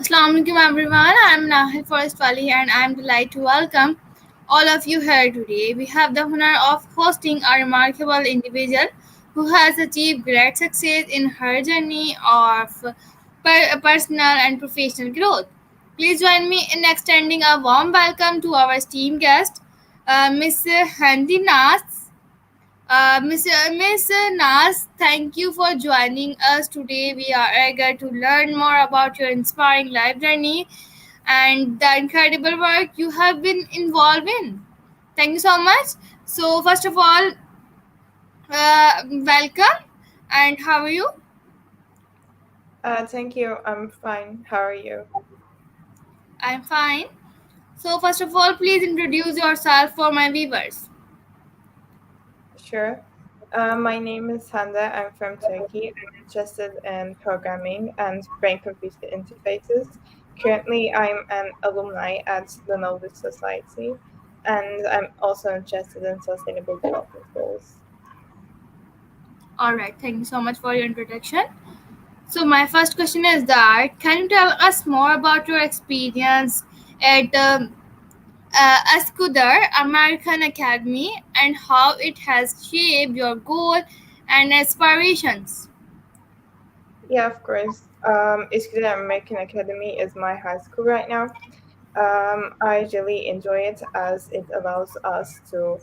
Assalamu alaikum everyone. I'm Nahil Forestwali and I'm delighted to welcome all of you here today. We have the honor of hosting a remarkable individual who has achieved great success in her journey of personal and professional growth. Please join me in extending a warm welcome to our esteemed guest, Miss Hande Naz. Miss Nas, thank you for joining us today. We are eager to learn more about your inspiring life journey and the incredible work you have been involved in. Thank you so much. So, first of all, welcome and how are you? Thank you. I'm fine. How are you? I'm fine. So, first of all, please introduce yourself for my viewers. Sure. My name is Hande. I'm from Turkey. I'm interested in programming and brain-computer interfaces. Currently, I'm an alumni at the Knowledge Society, and I'm also interested in sustainable development goals. All right, thank you so much for your introduction. So my first question is that can you tell us more about your experience at Uskudar American Academy and how it has shaped your goal and aspirations? Yeah, of course. Uskudar American Academy is my high school right now. I really enjoy it as it allows us to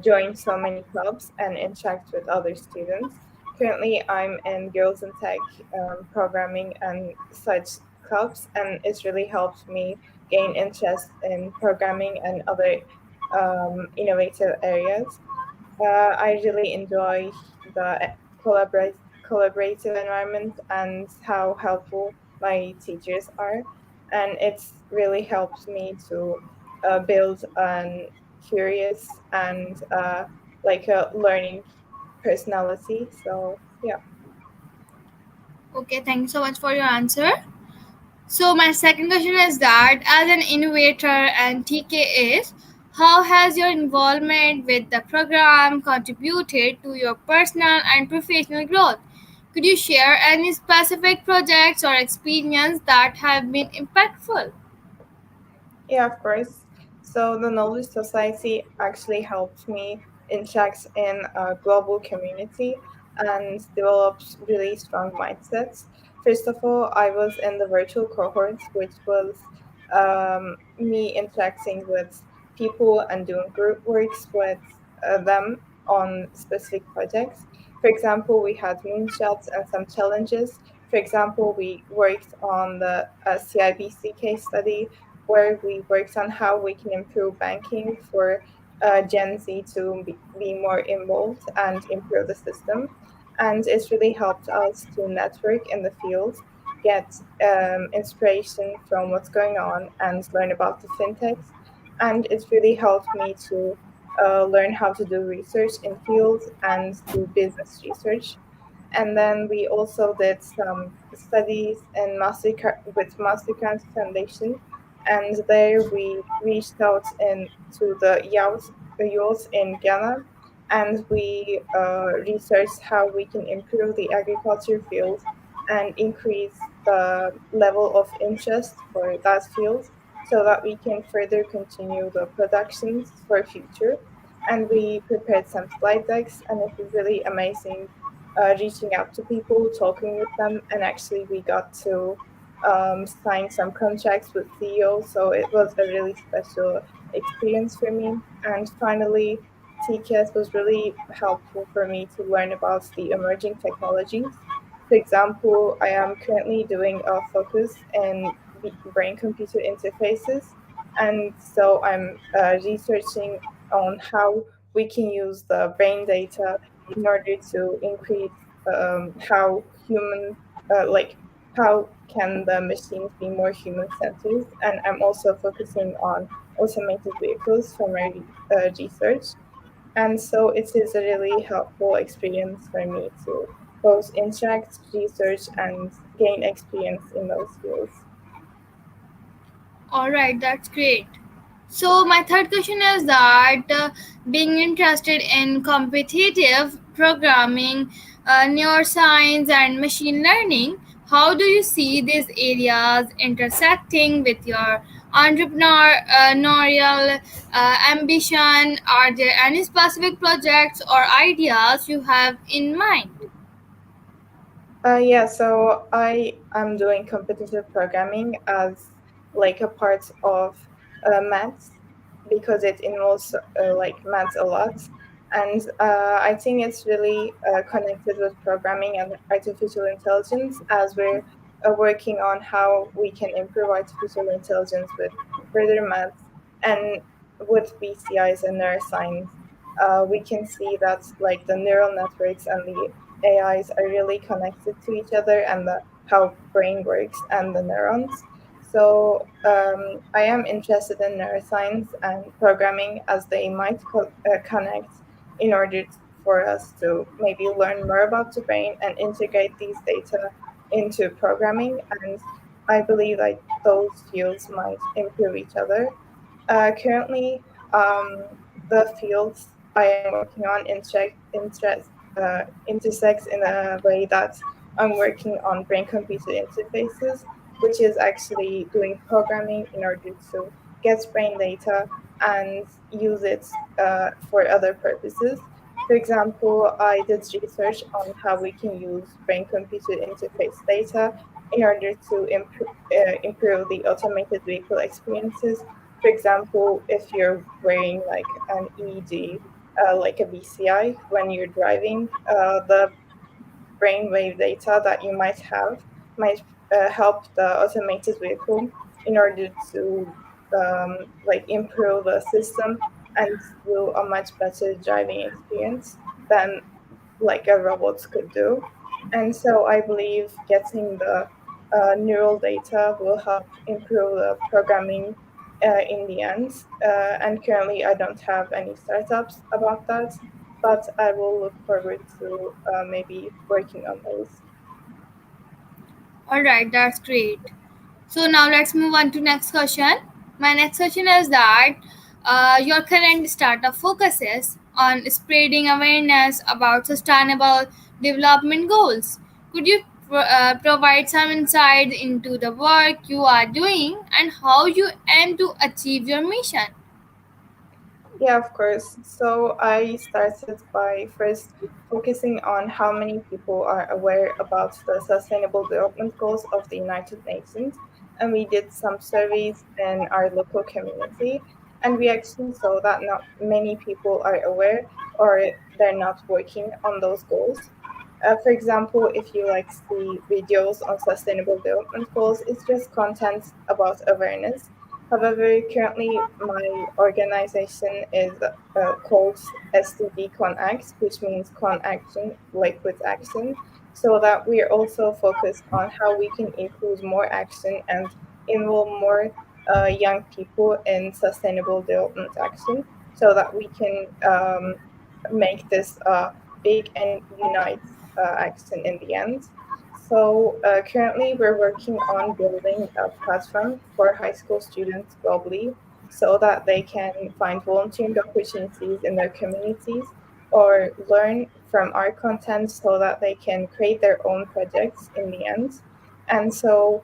join so many clubs and interact with other students. Currently, I'm in Girls in Tech programming and such clubs, and it's really helped me gain interest in programming and other innovative areas. I really enjoy the collaborative environment and how helpful my teachers are. And it's really helped me to build an curious and like a learning personality. So, yeah. Okay, thank you so much for your answer. So my second question is that as an innovator and TK is, how has your involvement with the program contributed to your personal and professional growth? Could you share any specific projects or experience that have been impactful? Yeah, of course. So the Knowledge Society actually helped me interact in a global community and developed really strong mindsets. First of all, I was in the virtual cohort, which was me interacting with people and doing group works with them on specific projects. For example, we had moonshots and some challenges. For example, we worked on the CIBC case study where we worked on how we can improve banking for Gen Z to be more involved and improve the system. And it's really helped us to network in the field, get inspiration from what's going on, and learn about the fintechs. And it's really helped me to learn how to do research in fields and do business research. And then we also did some studies in with Mastercard Foundation, and there we reached out to the youth in Ghana, and we researched how we can improve the agriculture field and increase the level of interest for that field so that we can further continue the productions for future. And we prepared some slide decks, and it was really amazing reaching out to people, talking with them, and actually we got to sign some contracts with CEOs. So it was a really special experience for me. And finally, TKS was really helpful for me to learn about the emerging technologies. For example, I am currently doing a focus in brain computer interfaces. And so I'm researching on how we can use the brain data in order to increase how like how can the machines be more human centered. And I'm also focusing on automated vehicles for my research. And so it is a really helpful experience for me to both interact, research, and gain experience in those fields. All right, that's great. So my third question is that being interested in competitive programming, neuroscience, and machine learning, how do you see these areas intersecting with your entrepreneurial ambition? Are there any specific projects or ideas you have in mind? Yeah, so I am doing competitive programming as like a part of maths because it involves like maths a lot. And I think it's really connected with programming and artificial intelligence as we're working on how we can improve artificial intelligence with further maths and with BCIs and neuroscience. We can see that like the neural networks and the AIs are really connected to each other and how brain works and the neurons. So I am interested in neuroscience and programming as they might connect in order for us to maybe learn more about the brain and integrate these data into programming. And I believe that those fields might improve each other. Currently, the fields I am working on intersects in a way that I'm working on brain-computer interfaces, which is actually doing programming in order to get brain data and use it for other purposes. For example, I did research on how we can use brain-computer interface data in order to improve the automated vehicle experiences. For example, if you're wearing like an EEG, like a BCI, when you're driving, the brainwave data that you might have might help the automated vehicle in order to like improve the system and do a much better driving experience than like a robot could do. And so I believe getting the neural data will help improve the programming in the end. And currently, I don't have any startups about that, but I will look forward to maybe working on those. All right, that's great. So now let's move on to next question. My next question is that your current startup focuses on spreading awareness about sustainable development goals. Could you provide some insight into the work you are doing and how you aim to achieve your mission? Yeah, of course. So I started by first focusing on how many people are aware about the Sustainable Development Goals of the United Nations. And we did some surveys in our local community. And we actually saw that not many people are aware or they're not working on those goals. For example, if you like see videos on sustainable development goals, it's just content about awareness. However, currently my organization is called SDG Connect, which means con action, like with action, so that we are also focused on how we can include more action and involve more young people in sustainable development action, so that we can make this big and unite action in the end. So currently, we're working on building a platform for high school students globally so that they can find volunteering opportunities in their communities or learn from our content so that they can create their own projects in the end. And so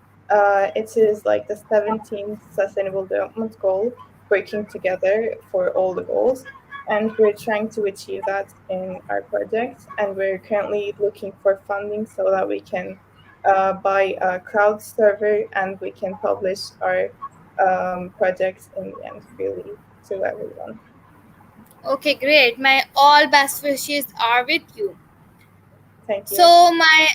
it is like the 17th Sustainable Development Goal, working together for all the goals. And we're trying to achieve that in our project. And we're currently looking for funding so that we can buy a crowd server and we can publish our projects in the end freely to everyone. Okay, great. My all best wishes are with you. Thank you. So my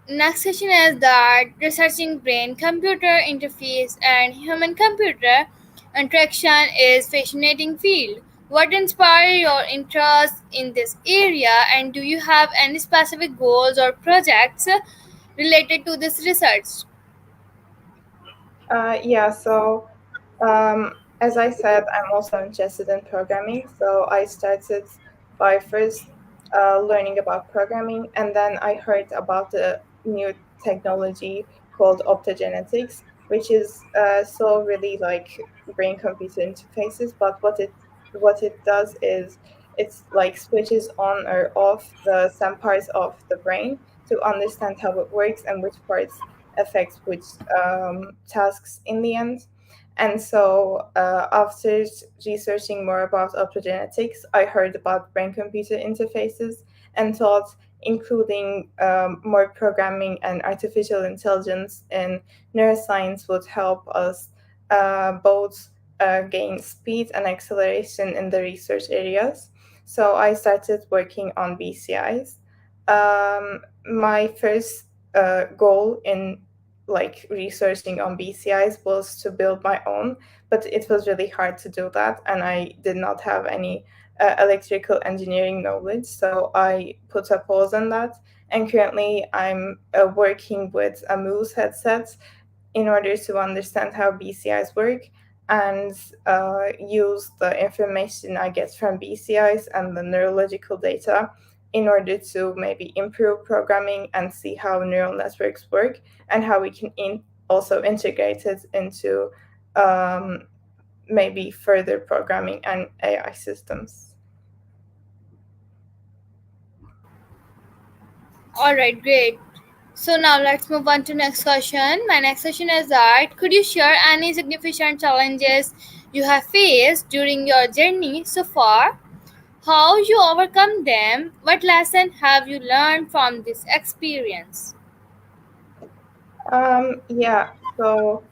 next session is that researching brain computer interface and human computer interaction is fascinating field. What inspired your interest in this area and do you have any specific goals or projects related to this research? Yeah, so as I said, I'm also interested in programming. So I started by first learning about programming, and then I heard about the new technology called optogenetics, which is so really like brain-computer interfaces. But what it does is it's like switches on or off the some parts of the brain to understand how it works and which parts affect which tasks in the end. And so, after researching more about optogenetics, I heard about brain computer interfaces and thought including more programming and artificial intelligence in neuroscience would help us both gain speed and acceleration in the research areas. So I started working on BCIs. My first goal in like researching on BCIs was to build my own, but it was really hard to do that, and I did not have any electrical engineering knowledge, so I put a pause on that. And currently, I'm working with a Moose headset in order to understand how BCIs work and use the information I get from BCIs and the neurological data in order to maybe improve programming and see how neural networks work and how we can also integrate it into um, maybe further programming and AI systems. All right, great. So now let's move on to next question. My next question is that could you share any significant challenges you have faced during your journey so far? How you overcome them? What lesson have you learned from this experience? Yeah, so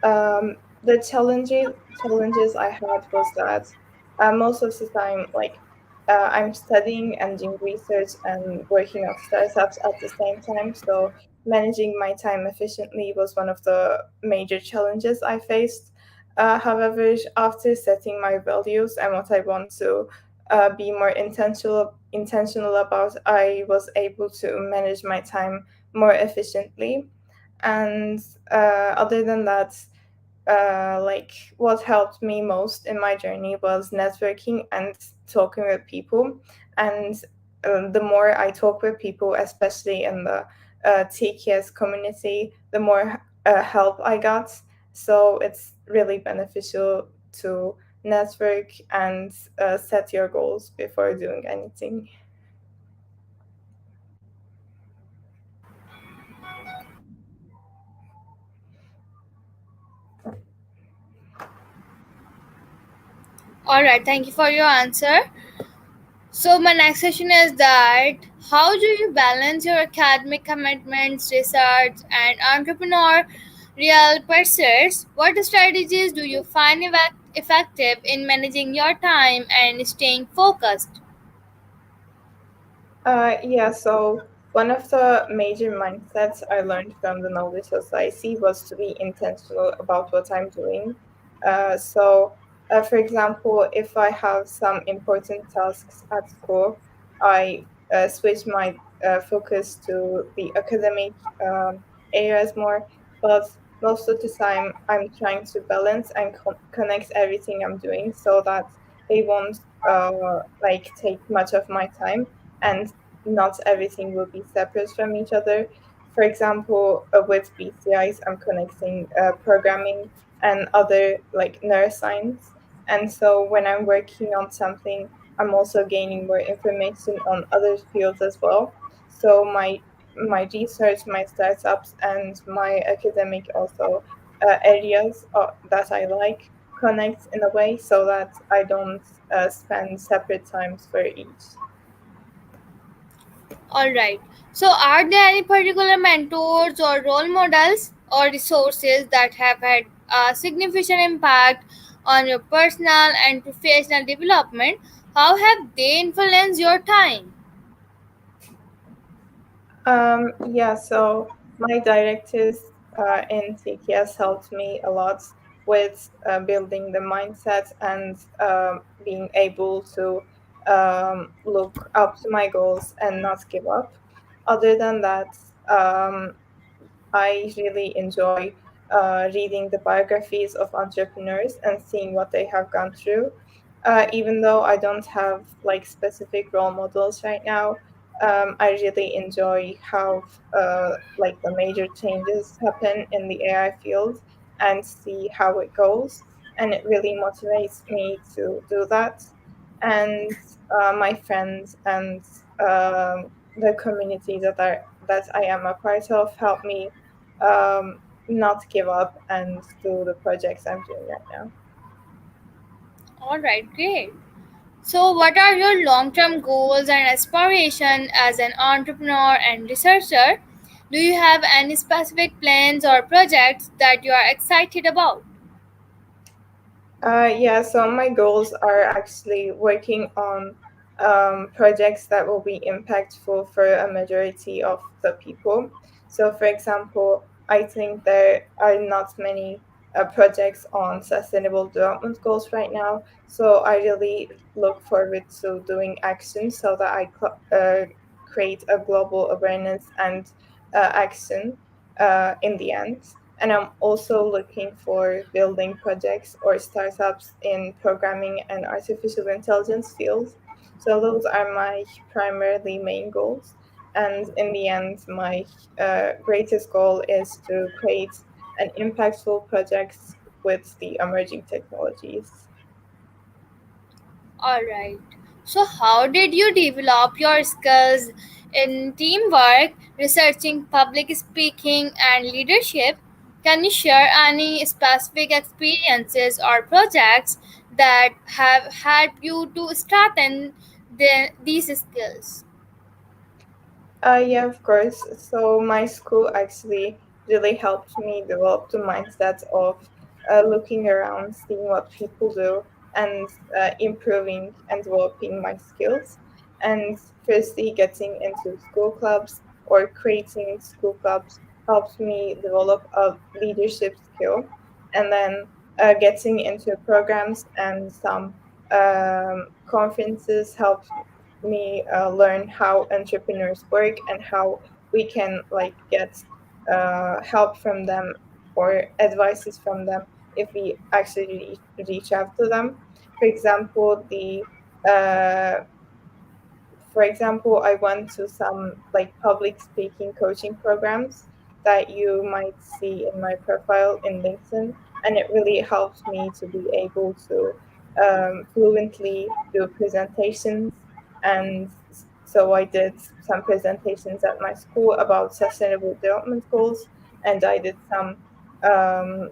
the challenges I had was that most of the time, like I'm studying and doing research and working on startups at the same time. So managing my time efficiently was one of the major challenges I faced. However, after setting my values and what I want to be more intentional about, I was able to manage my time more efficiently. And other than that, like what helped me most in my journey was networking and talking with people. And the more I talk with people, especially in the TKS community, the more help I got. So it's really beneficial to network and set your goals before doing anything. All right, thank you for your answer. So my next question is that how do you balance your academic commitments, research, and entrepreneurial pursuits? What strategies do you find effective in managing your time and staying focused? Yeah, so one of the major mindsets I learned from the Knowledge Society was to be intentional about what I'm doing. For example, if I have some important tasks at school, I switch my focus to the academic areas more. But most of the time, I'm trying to balance and connect everything I'm doing so that they won't like take much of my time and not everything will be separate from each other. For example, with BCIs, I'm connecting programming and other like neuroscience. And so when I'm working on something, I'm also gaining more information on other fields as well. So my research, my startups, and my academic also areas that I like connect in a way so that I don't spend separate times for each. All right. So, are there any particular mentors or role models or resources that have had a significant impact on your personal and professional development? How have they influenced your time? Yeah, so my directives in TKS helped me a lot with building the mindset and being able to look up to my goals and not give up. Other than that, um, I really enjoy reading the biographies of entrepreneurs and seeing what they have gone through. Even though I don't have like specific role models right now, I really enjoy how like the major changes happen in the AI field and see how it goes, and it really motivates me to do that. And my friends and the community that I am a part of help me um, not give up and do the projects I'm doing right now. All right, great. So, what are your long term goals and aspirations as an entrepreneur and researcher? Do you have any specific plans or projects that you are excited about? Yeah, so my goals are actually working on projects that will be impactful for a majority of the people. So, for example, I think there are not many projects on sustainable development goals right now. So, I really look forward to doing action so that create a global awareness and action in the end. And I'm also looking for building projects or startups in programming and artificial intelligence fields. So those are my primarily main goals. And in the end, my greatest goal is to create an impactful projects with the emerging technologies. All right. So, how did you develop your skills in teamwork, researching, public speaking, and leadership? Can you share any specific experiences or projects that have helped you to strengthen these skills? Yeah, of course. So my school actually really helped me develop the mindset of looking around, seeing what people do, and improving and developing my skills. And firstly, getting into school clubs or creating school clubs helped me develop a leadership skill. And then getting into programs and some conferences helped me learn how entrepreneurs work and how we can like get help from them or advices from them if we actually reach out to them. For example, the uh, for example, I went to some like public speaking coaching programs that you might see in my profile in LinkedIn, and it really helped me to be able to fluently do presentations. And so I did some presentations at my school about sustainable development goals, and I did some um,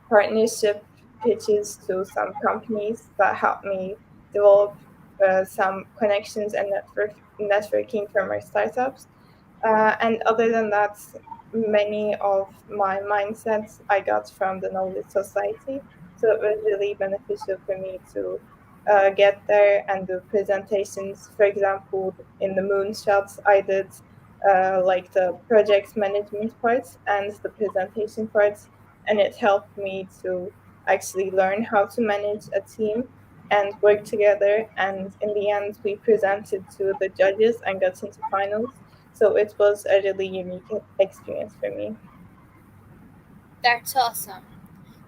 partnership pitches to some companies that helped me develop some connections and networking for my startups. And other than that, many of my mindsets I got from the Knowledge Society. So it was really beneficial for me to get there and do presentations. For example, in the moonshots, I did like the project management parts and the presentation parts, and it helped me to actually learn how to manage a team and work together. And in the end, we presented to the judges and got into finals. So it was a really unique experience for me. That's awesome.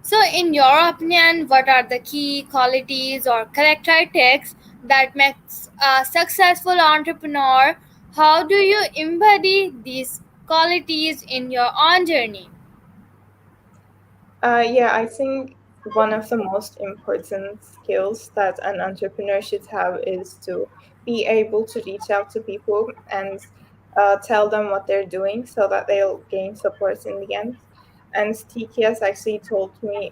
So, in your opinion, what are the key qualities or characteristics that makes a successful entrepreneur? How do you embody these qualities in your own journey? Yeah, I think one of the most important skills that an entrepreneur should have is to be able to reach out to people and tell them what they're doing so that they'll gain support in the end. And TKS actually taught me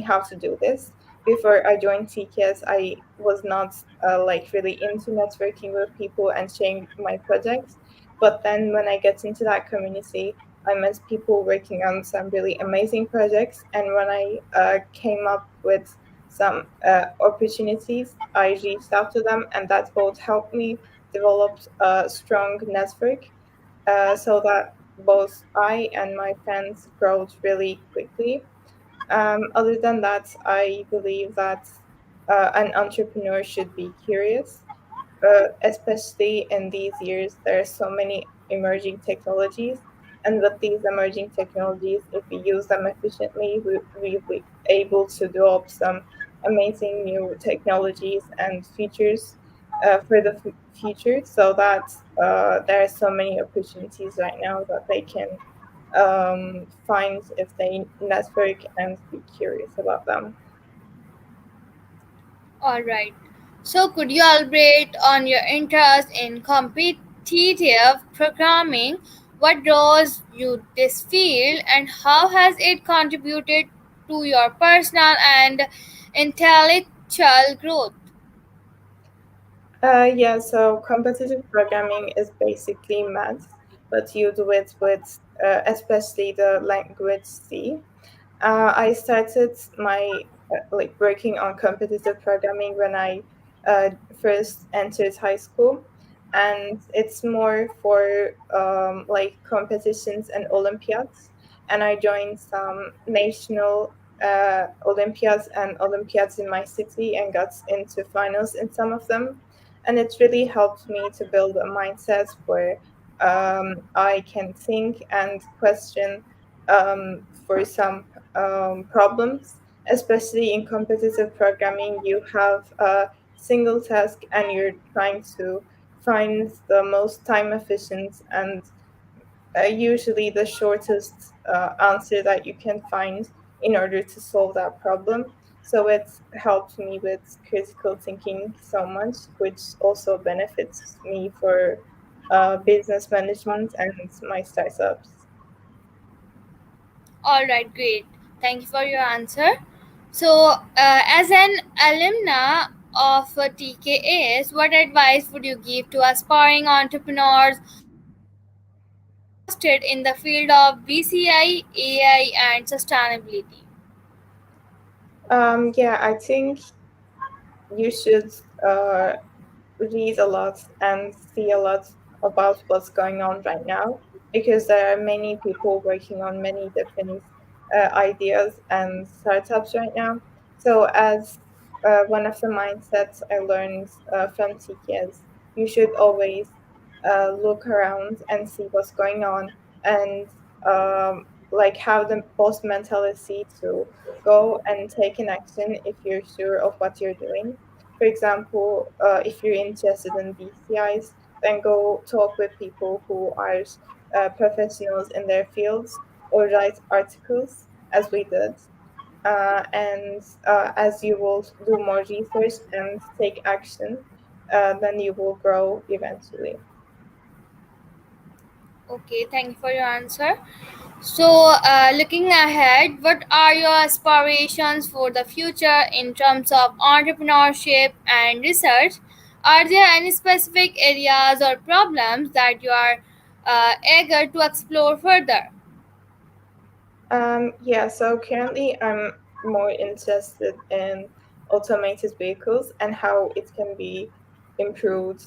how to do this. Before I joined TKS, I was not like really into networking with people and sharing my projects. But then when I get into that community, I met people working on some really amazing projects. And when I came up with some opportunities, I reached out to them, and that both helped me develop a strong network so that both I and my friends growed really quickly. Other than that, I believe that an entrepreneur should be curious, especially in these years. There are so many emerging technologies, and with these emerging technologies, if we use them efficiently, we'll be able to develop some amazing new technologies and features for the future. So that there are so many opportunities right now that they can find if they network and be curious about them. All right. So, could you elaborate on your interest in competitive programming? What draws you this field, and how has it contributed to your personal and intellectual growth? Yeah, so competitive programming is basically math, but you do it with especially the language C. I started my like working on competitive programming when I uh, first entered high school, and it's more for like competitions and Olympiads. And I joined some national Olympiads and Olympiads in my city and got into finals in some of them. And it really helped me to build a mindset where I can think and question for some problems, especially in competitive programming. You have a single task and you're trying to find the most time efficient and usually the shortest answer that you can find in order to solve that problem. So it's helped me with critical thinking so much, which also benefits me for business management and my startups. All right, great. Thank you for your answer. As an alumna of TKAs, what advice would you give to aspiring entrepreneurs who are interested in the field of BCI, AI, and sustainability? Yeah, I think you should uh, read a lot and see a lot about what's going on right now because there are many people working on many different ideas and startups right now. So, as one of the mindsets I learned from TKS, you should always look around and see what's going on and like have the post mentality to go and take an action if you're sure of what you're doing. For example, if you're interested in BCIs, then go talk with people who are professionals in their fields or write articles, as we did. And as you will do more research and take action, then you will grow eventually. Okay, thank you for your answer. Looking ahead, what are your aspirations for the future in terms of entrepreneurship and research? Are there any specific areas or problems that you are eager to explore further? Yeah, so currently I'm more interested in automated vehicles and how it can be improved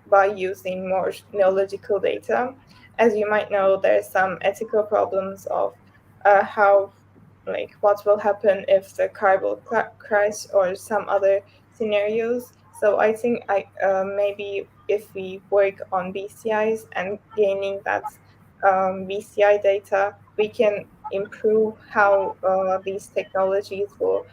by using more neurological data. As you might know, there's some ethical problems of how, like, what will happen if the car will crash or some other scenarios. So I think maybe if we work on BCIs and gaining that BCI data, we can improve how these technologies will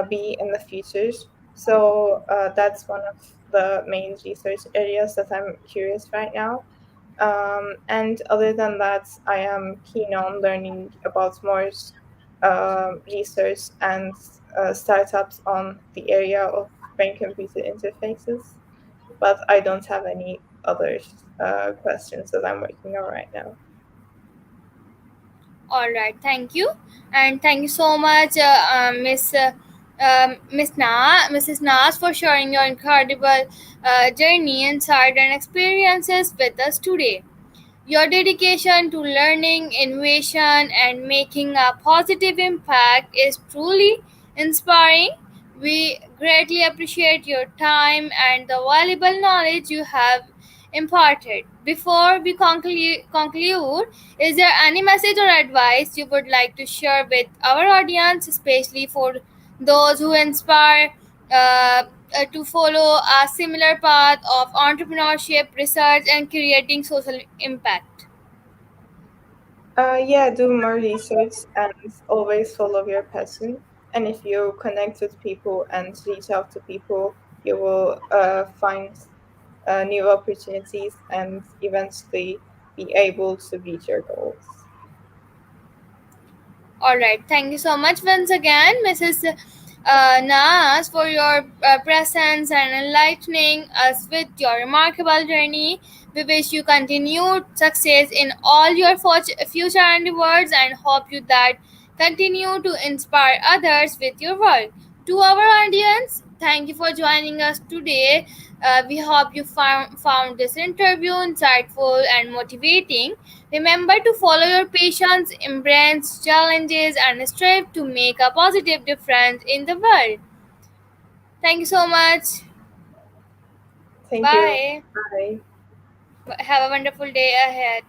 be in the future. So that's one of the main research areas that I'm curious right now. And other than that, I am keen on learning about more research and startups on the area of brain computer interfaces. But I don't have any other questions that I'm working on right now. All right, thank you, and thank you so much, Mrs. Nas, for sharing your incredible journey, insight, and experiences with us today. Your dedication to learning, innovation, and making a positive impact is truly inspiring. We greatly appreciate your time and the valuable knowledge you have imparted. Before we conclude, is there any message or advice you would like to share with our audience, especially for those who inspire to follow a similar path of entrepreneurship, research, and creating social impact? Yeah, do more research and always follow your passion. And if you connect with people and reach out to people, you will find new opportunities and eventually be able to reach your goals. All right. Thank you so much once again, Mrs. Nas, for your presence and enlightening us with your remarkable journey. We wish you continued success in all your future endeavors and hope you that continue to inspire others with your work. To our audience, thank you for joining us today. We hope you found this interview insightful and motivating. Remember to follow your passions, embrace challenges, and strive to make a positive difference in the world. Thank you so much. Thank you. Bye. Bye. Have a wonderful day ahead.